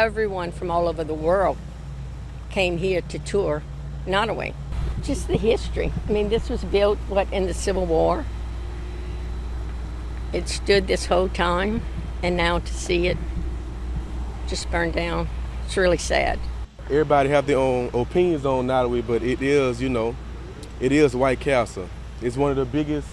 everyone from all over the world came here to tour Nottoway. Just the history. I mean, this was built, in the Civil War. It stood this whole time, and now to see it just burned down, it's really sad. Everybody have their own opinions on Nottoway, but it is, it is White Castle. It's one of the biggest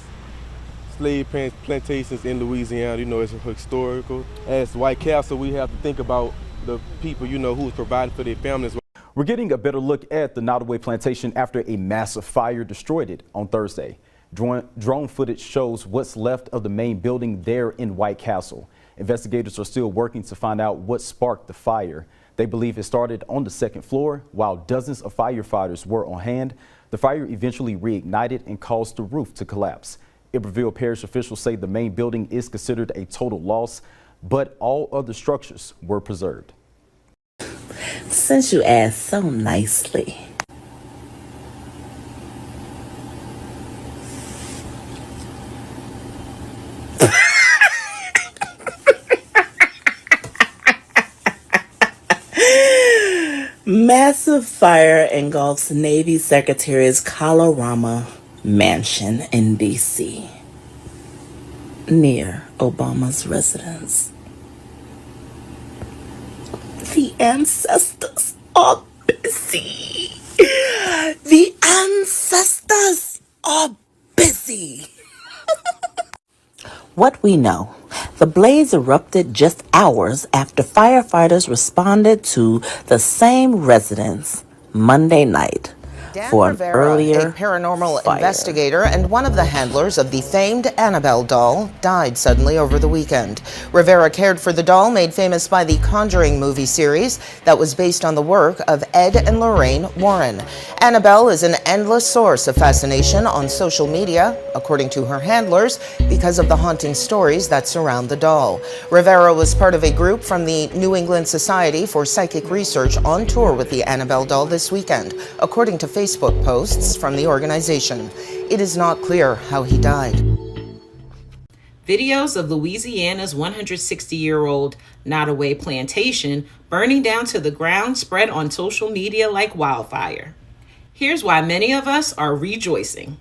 slave plantations in Louisiana. It's historical. As White Castle, we have to think about the people, who was providing for their families. We're getting a better look at the Nottoway plantation after a massive fire destroyed it on Thursday. Drone footage shows what's left of the main building there in White Castle. Investigators are still working to find out what sparked the fire. They believe it started on the second floor. While dozens of firefighters were on hand, the fire eventually reignited and caused the roof to collapse. Iberville Parish officials say the main building is considered a total loss, but all other structures were preserved. Since you asked so nicely. Massive fire engulfs Navy Secretary's Colorama mansion in D.C. near Obama's residence. The ancestors are busy. The ancestors are busy. What we know. The blaze erupted just hours after firefighters responded to the same residence Monday night for an earlier a paranormal fire. Investigator and one of the handlers of the famed Annabelle doll, died suddenly over the weekend. Rivera cared for the doll made famous by the Conjuring movie series that was based on the work of Ed and Lorraine Warren. Annabelle is an endless source of fascination on social media, according to her handlers, because of the haunting stories that surround the doll. Rivera was part of a group from the New England Society for Psychic Research on tour with the Annabelle doll this weekend, according to Facebook posts from the organization. It is not clear how he died. Videos of Louisiana's 160-year-old Nottoway plantation burning down to the ground spread on social media like wildfire. Here's why many of us are rejoicing.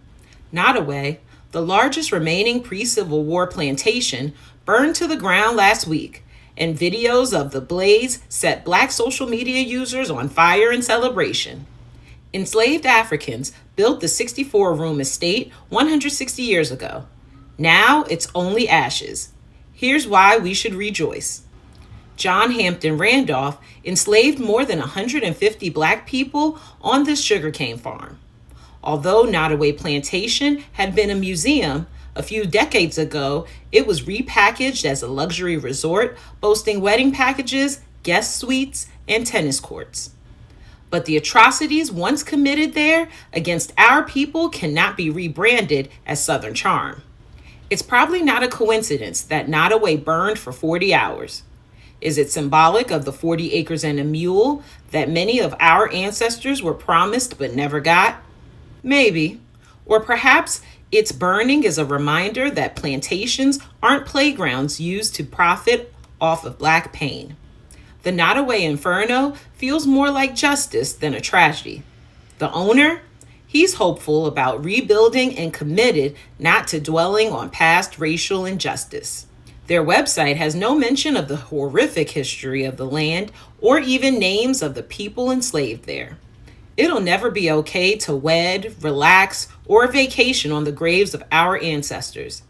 Nottoway, the largest remaining pre-Civil War plantation, burned to the ground last week, and videos of the blaze set Black social media users on fire in celebration. Enslaved Africans built the 64-room estate 160 years ago. Now it's only ashes. Here's why we should rejoice. John Hampton Randolph enslaved more than 150 Black people on this sugarcane farm. Although Nottoway Plantation had been a museum, a few decades ago, it was repackaged as a luxury resort, boasting wedding packages, guest suites, and tennis courts. But the atrocities once committed there against our people cannot be rebranded as Southern charm. It's probably not a coincidence that Nottoway burned for 40 hours. Is it symbolic of the 40 acres and a mule that many of our ancestors were promised but never got? Maybe. Or perhaps its burning is a reminder that plantations aren't playgrounds used to profit off of Black pain. The Nottoway Inferno feels more like justice than a tragedy. The owner, he's hopeful about rebuilding and committed not to dwelling on past racial injustice. Their website has no mention of the horrific history of the land or even names of the people enslaved there. It'll never be okay to wed, relax, or vacation on the graves of our ancestors.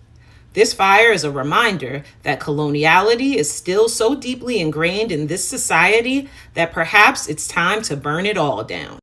This fire is a reminder that coloniality is still so deeply ingrained in this society that perhaps it's time to burn it all down.